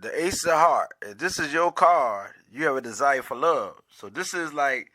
the Ace of Heart. If this is your card, you have a desire for love. So this is like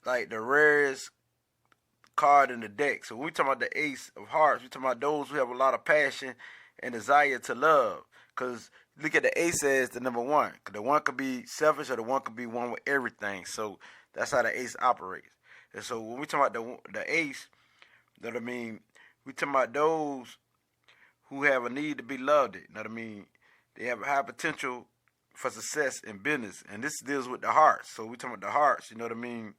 the rarest card in the deck. So when we talk about the Ace of Hearts, we talking about those who have a lot of passion and desire to love. Cause look at the Ace as the number one. Cause the one could be selfish, or the one could be one with everything. So that's how the Ace operates. And so when we talk about the Ace, you know what I mean? We talking about those who have a need to be loved. You know what I mean? They have a high potential for success in business, and this deals with the hearts. So we talking about the hearts. You know what I mean?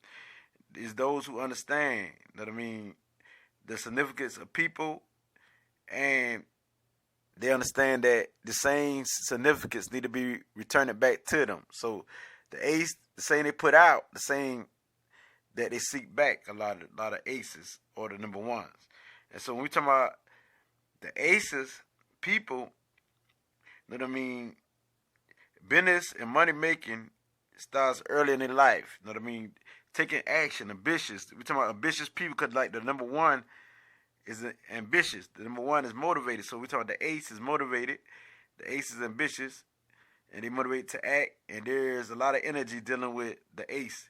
Is those who understand. You know what I mean? The significance of people, and they understand that the same significance need to be returned back to them. So the ace, the same they put out, the same that they seek back. A lot of aces or the number ones. And so when we talk about the aces, people, you know what I mean? Business and money making starts early in their life. You know what I mean? Taking action, ambitious. We talking about ambitious people because like the number one is ambitious. The number one is motivated. So we talking about the ace is motivated. The ace is ambitious, and they motivate to act. And there's a lot of energy dealing with the ace.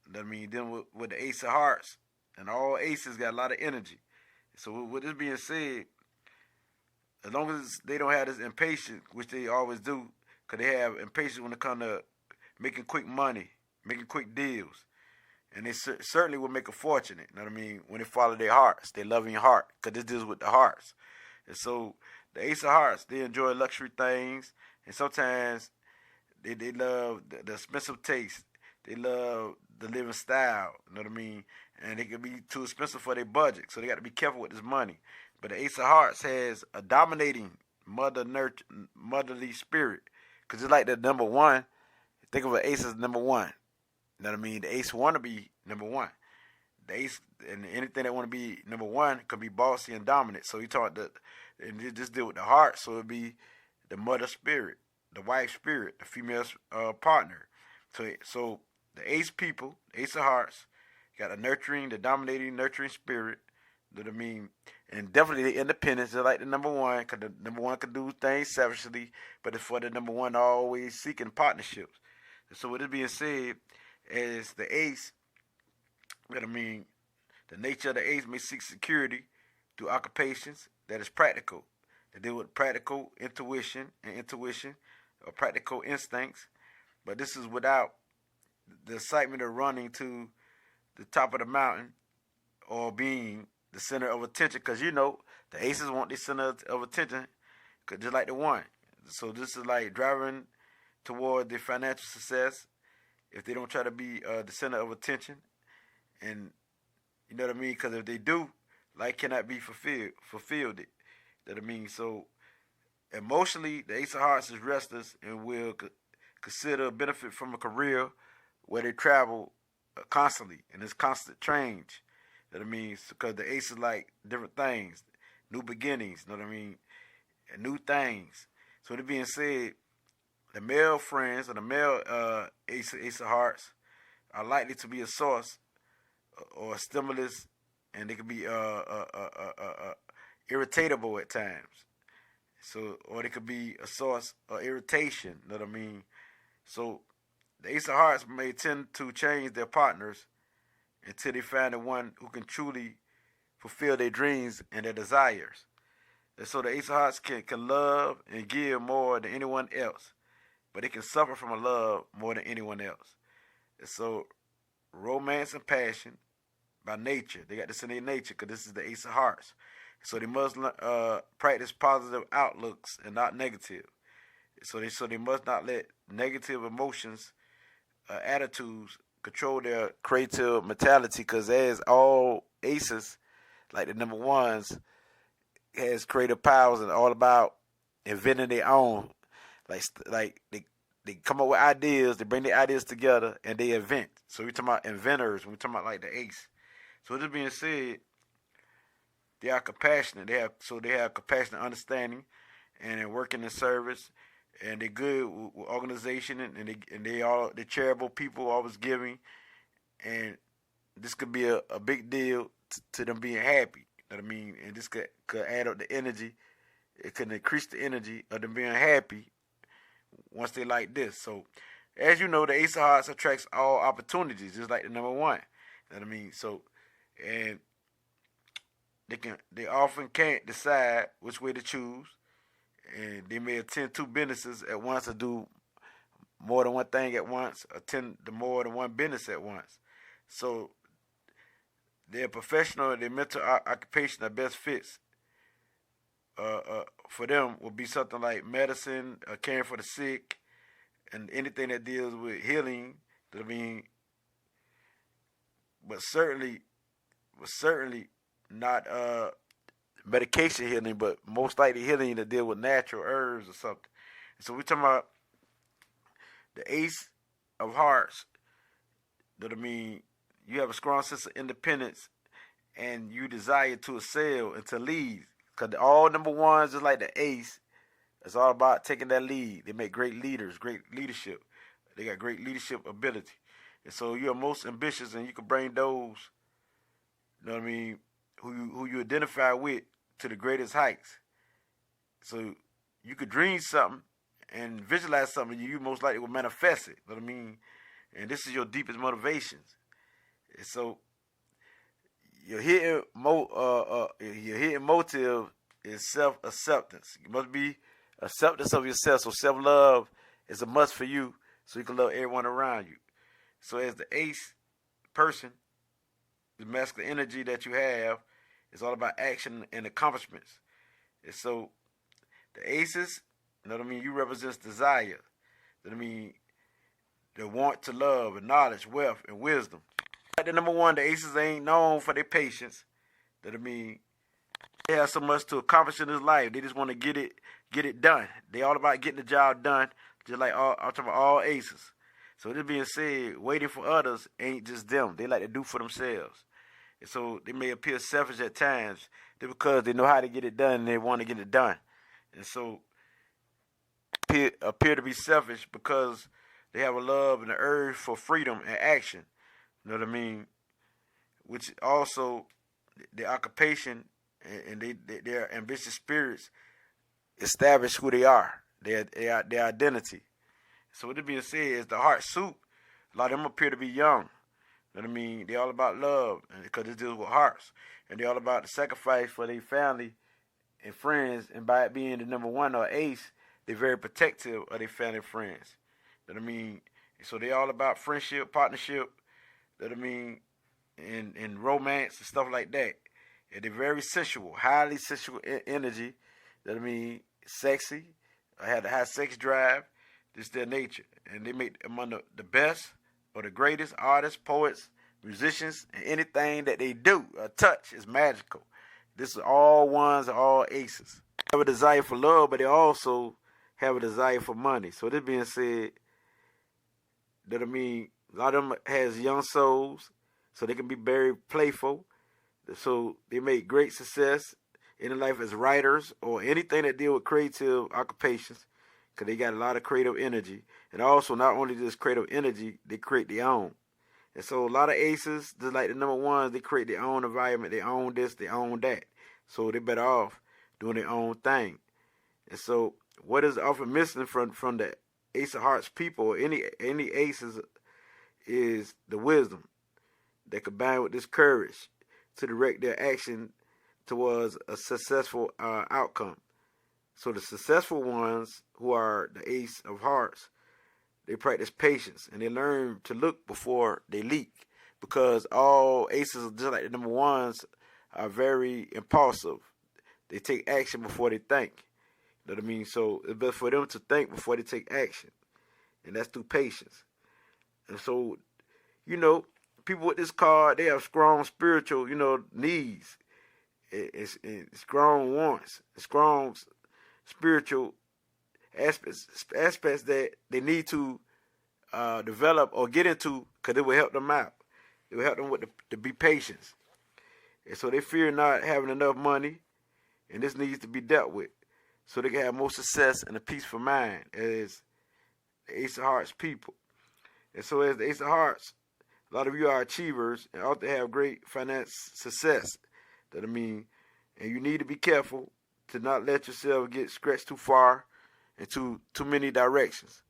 You know what I mean? Dealing with the ace of hearts, and all aces got a lot of energy. So with this being said, as long as they don't have this impatience, which they always do, because they have impatience when it comes to making quick money, making quick deals. And they certainly will make a fortune, you know what I mean, when they follow their hearts, their loving heart, because this deals with the hearts. And so the Ace of Hearts, they enjoy luxury things, and sometimes they love the expensive taste. They love the living style, you know what I mean? And it can be too expensive for their budget, so they got to be careful with this money. But the Ace of Hearts has a dominating motherly spirit, because it's like the number one. Think of an ace as number one. You know what I mean? The ace want to be number one. The ace and anything that want to be number one could be bossy and dominant. So you talk and you just deal with the heart. So it'd be the mother spirit, the wife spirit, the female partner. So the ace people, the ace of hearts, got a nurturing, the dominating, nurturing spirit. You know what I mean? And definitely the independence. They're like the number one, because the number one can do things selfishly, but it's for the number one always seeking partnerships. So with this being said, as the ace, you know what I mean, the nature of the ace may seek security through occupations that is practical. They deal with practical intuition or practical instincts. But this is without the excitement of running to the top of the mountain or being the center of attention. Because you know, the aces want the center of attention, just like the one. So this is like driving toward their financial success if they don't try to be the center of attention. And you know what I mean? Because if they do, life cannot be fulfilled. You know what I mean? So emotionally, the Ace of Hearts is restless and will consider benefit from a career where they travel constantly and it's constant change. You know what I mean? Because the Ace is like different things, new beginnings. You know what I mean? And new things. So that being said, the male friends or the male Ace of Hearts are likely to be a source or a stimulus, and they can be irritatable at times. So, or they could be a source of irritation. You know what I mean? So, the Ace of Hearts may tend to change their partners until they find the one who can truly fulfill their dreams and their desires. And so, the Ace of Hearts can love and give more than anyone else, but they can suffer from a love more than anyone else. And so, romance and passion by nature, they got this in their nature because this is the Ace of Hearts. So they must practice positive outlooks and not negative. So they must not let negative emotions, attitudes control their creative mentality. Because as all aces, like the number ones, has creative powers and all about inventing their own. Like they come up with ideas, they bring their ideas together, and they invent. So we're talking about inventors. We're talking about like the ace. So this being said, they are compassionate. They have compassionate understanding, and they're working in service, and they're good with organization, and they're charitable people, always giving, and this could be a big deal to them being happy. You know what I mean? And this could add up the energy. It could increase the energy of them being happy, once they like this. So, as you know, the Ace of Hearts attracts all opportunities, just like the number one. You know what I mean? So, and they often can't decide which way to choose, and they may attend two businesses at once or do more than one thing at once, attend to more than one business at once. So their professional, their mental occupation that best fits for them would be something like medicine, caring for the sick, and anything that deals with healing. I mean, but certainly not medication healing, but most likely healing to deal with natural herbs or something. So we're talking about the Ace of Hearts. That I mean, you have a strong sense of independence, and you desire to excel and to lead. Because all number ones, just like the Ace, it's all about taking that lead. They make great leaders, great leadership. They got great leadership ability. And so you're most ambitious, and you can bring those, you know what I mean, who you identify with to the greatest heights. So you could dream something and visualize something, you most likely will manifest it. You know what I mean? And this is your deepest motivations. And so your hidden motive is self-acceptance. You must be acceptance of yourself. So self-love is a must for you, so you can love everyone around you. So as the Ace person, the masculine energy that you have is all about action and accomplishments. And so the Aces, you know what I mean, you represent desire. You know what I mean, the want to love and knowledge, wealth, and wisdom. Like the number one, the Aces ain't known for their patience. You know what I mean, they have so much to accomplish in this life. They just want to get it done. They all about getting the job done, just like I'm talking about all Aces. So this being said, waiting for others ain't just them. They like to do for themselves. And so they may appear selfish at times. They're because they know how to get it done and they want to get it done. And so appear to be selfish because they have a love and an urge for freedom and action. You know what I mean? Which also, their occupation and their ambitious spirits establish who they are, their identity. So with it being said, is the heart suit. A lot of them appear to be young. You know what I mean? They're all about love because it deals with hearts. And they're all about the sacrifice for their family and friends. And by it being the number one or Ace, they're very protective of their family and friends. You know what I mean? So they're all about friendship, partnership, you know what I mean, and romance and stuff like that. And they're very sensual, highly sensual energy. You know what I mean? Sexy. I have a high sex drive. This is their nature. And they make them among the best or the greatest artists, poets, musicians, and anything that they do or touch is magical. This is all ones, all Aces. They have a desire for love, but they also have a desire for money. So this being said, that I mean, a lot of them has young souls, so they can be very playful. So they make great success in life as writers or anything that deal with creative occupations, because they got a lot of creative energy. And also, not only just creative energy, they create their own. And so a lot of Aces, just like the number ones, they create their own environment, they own this, they own that. So they're better off doing their own thing. And so what is often missing from the Ace of Hearts people, or any Aces, is the wisdom that combined with this courage to direct their action towards a successful outcome. So the successful ones, who are the Ace of Hearts, they practice patience and they learn to look before they leap, because all Aces, just like the number ones, are very impulsive. They take action before they think. You know what I mean? So it's best for them to think before they take action, and that's through patience. And so, you know, people with this card, they have strong spiritual, needs. It's strong wants, strong spiritual aspects that they need to develop or get into, because it will help them out. It will help them with to be patient. And so they fear not having enough money, and this needs to be dealt with, so they can have more success and a peaceful mind as the Ace of Hearts people. And so as the Ace of Hearts, a lot of you are achievers and ought to have great finance success. That I mean, and you need to be careful to not let yourself get stretched too far into too many directions,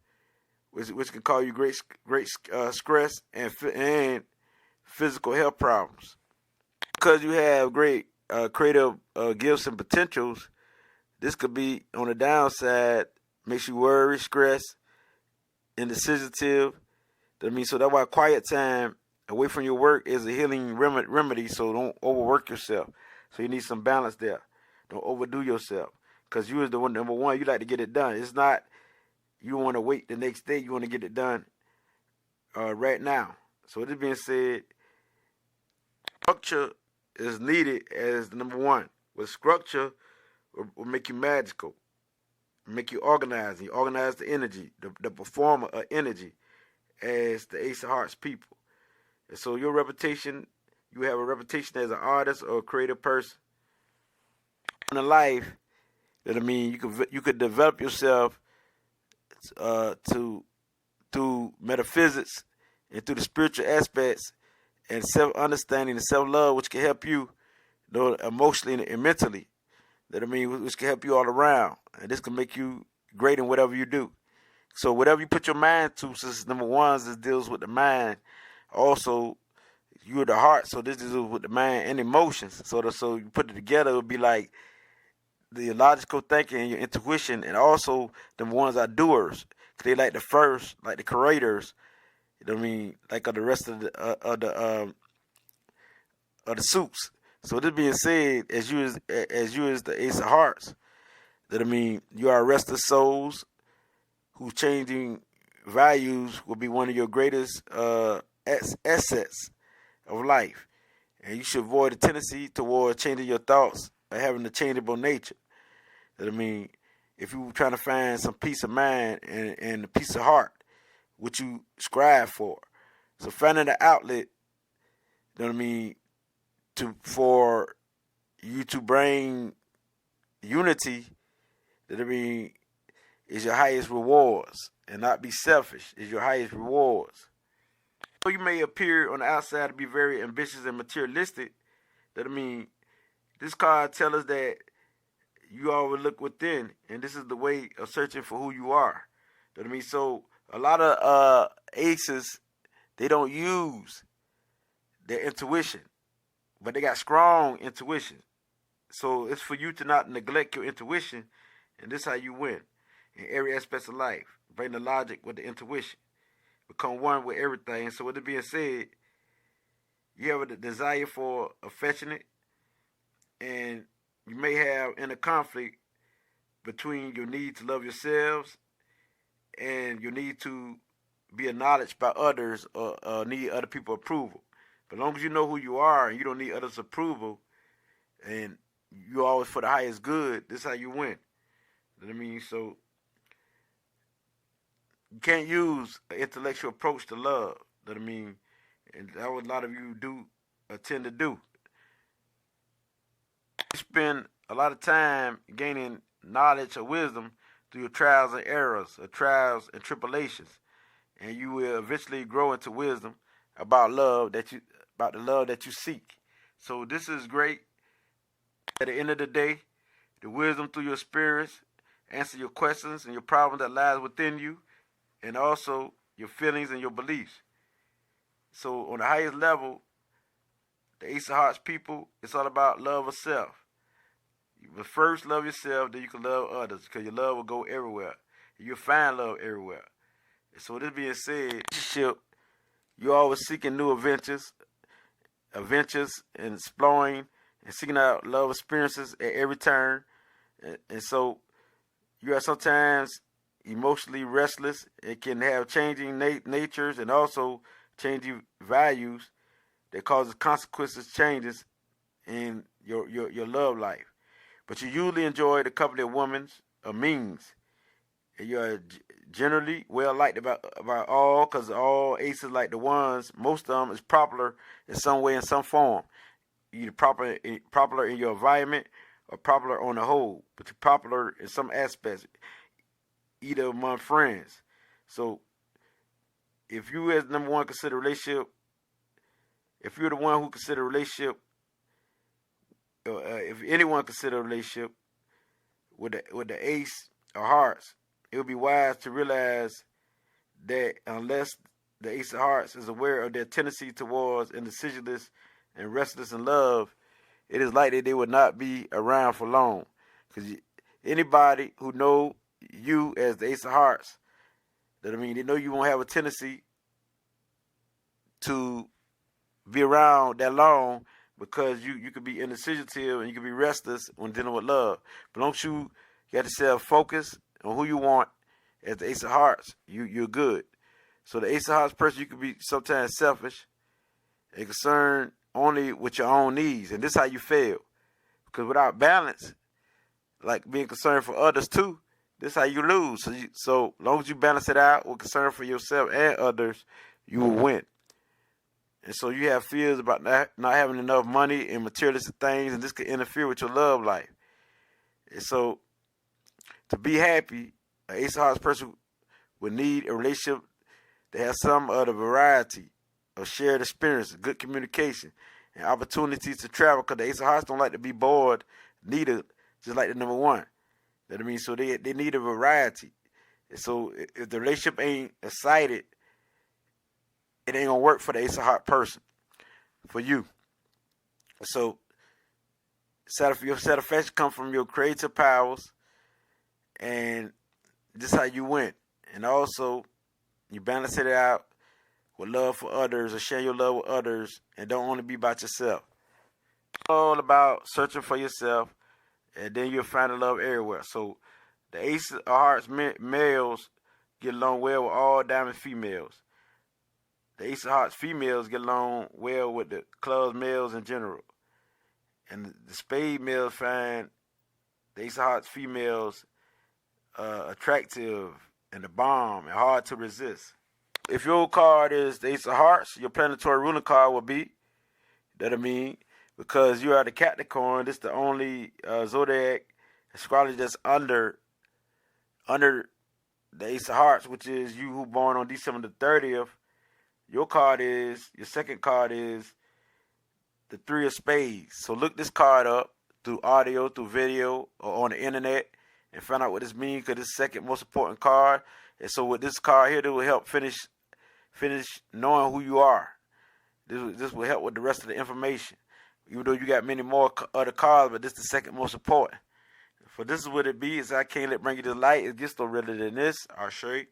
which can cause you great stress and physical health problems. Because you have great creative gifts and potentials, this could be on the downside, makes you worry, stress, indecisive. So that's why quiet time away from your work is a healing remedy. So don't overwork yourself. So you need some balance there. Don't overdo yourself. Because you is the one, number one, you like to get it done. It's not you want to wait the next day. You want to get it done right now. So with this being said, structure is needed as the number one. With structure will make you magical, make you organized. You organize the energy, the performer of energy as the Ace of Hearts people. And so your reputation, you have a reputation as an artist or a creative person in a life that you could develop yourself through metaphysics and through the spiritual aspects and self-understanding and self-love, which can help you, emotionally and mentally. Which can help you all around, and this can make you great in whatever you do. So whatever you put your mind to, since number one this deals with the mind, also you're the heart, so this deals with the mind and emotions. So you put it together, it would be like the logical thinking and your intuition, and also the ones are doers. They like the first, like the creators. Like of the rest of the suits. So this being said, as you is the Ace of Hearts, you are restless souls whose changing values will be one of your greatest assets of life, and you should avoid a tendency toward changing your thoughts or having a changeable nature. If you're trying to find some peace of mind and a peace of heart, which you strive for, so finding the outlet, for you to bring unity, is your highest rewards, and not be selfish is your highest rewards. So you may appear on the outside to be very ambitious and materialistic. This card tells us that you always look within, and this is the way of searching for who you are. So a lot of aces, they don't use their intuition, but they got strong intuition. So it's for you to not neglect your intuition, and this is how you win in every aspect of life. Bring the logic with the intuition. Become one with everything. So with it being said, you have a desire for affectionate, and you may have inner conflict between your need to love yourselves and your need to be acknowledged by others or need other people's approval. But as long as you know who you are and you don't need others' approval, and you're always for the highest good, this is how you win. So you can't use an intellectual approach to love. And that's what a lot of you tend to do. You spend a lot of time gaining knowledge or wisdom through your trials and errors, or trials and tribulations, and you will eventually grow into wisdom about the love that you seek. So this is great. At the end of the day, the wisdom through your experience answer your questions and your problems that lies within you, and also your feelings and your beliefs. So on the highest level, the Ace of Hearts people, it's all about love of self. But first love yourself, then you can love others, because your love will go everywhere. You'll find love everywhere. And so this being said, you're always seeking new adventures and exploring and seeking out love experiences at every turn. And so you are sometimes emotionally restless. It can have changing natures and also changing values that causes consequences changes in your love life. But you usually enjoy the company of women or means. And you are generally well liked about all, because all aces, like the ones, most of them is popular in some way, in some form. Either popular in your environment or popular on the whole, but you're popular in some aspects, either among friends. So if you as number one consider a relationship, if you're the one who consider a relationship, if anyone consider a relationship with the Ace of Hearts, it would be wise to realize that unless the Ace of Hearts is aware of their tendency towards indecisiveness and restless in love, it is likely they will not be around for long. Because anybody who know you as the Ace of Hearts, that I mean, they know you won't have a tendency to be around that long because you could be indecisive and you could be restless when dealing with love. But don't you got yourself focused on who you want as the Ace of Hearts, you're good. So the Ace of Hearts person, you could be sometimes selfish and concerned only with your own needs, and this is how you fail. Because without balance, like being concerned for others too, this is how you lose. So long as you balance it out with concern for yourself and others, you will win. And so you have fears about not having enough money and materialistic things, and this could interfere with your love life. And so to be happy, an Ace of Hearts person would need a relationship that has some of the variety of shared experience, good communication, and opportunities to travel. Because the Ace of Hearts don't like to be bored, neither, just like the number one. That I mean, so they need a variety. And so if the relationship ain't excited, it ain't gonna work for the Ace of Hearts person, for you. So your satisfaction comes from your creative powers, and this is how you win. And also, you balance it out with love for others, or share your love with others, and don't only be about yourself. It's all about searching for yourself, and then you'll find the love everywhere. So the Ace of Hearts males get along well with all diamond females. The Ace of Hearts females get along well with the club's males in general. And the spade males find the Ace of Hearts females attractive and the bomb and hard to resist. If your card is the Ace of Hearts, your planetary ruling card will be, that I mean, because you are the Capricorn, this is the only zodiac astrology that's under the Ace of Hearts, which is you who born on December the 30th. Your second card is the Three of Spades. So look this card up through audio, through video, or on the internet, and find out what this means, because this is the second most important card. And so with this card here, this will help finish knowing who you are. This will help with the rest of the information. Even though you got many more other cards, but this is the second most important. For this is what it be, is I can't let bring you to light. It gets no realer than this. I'll show you.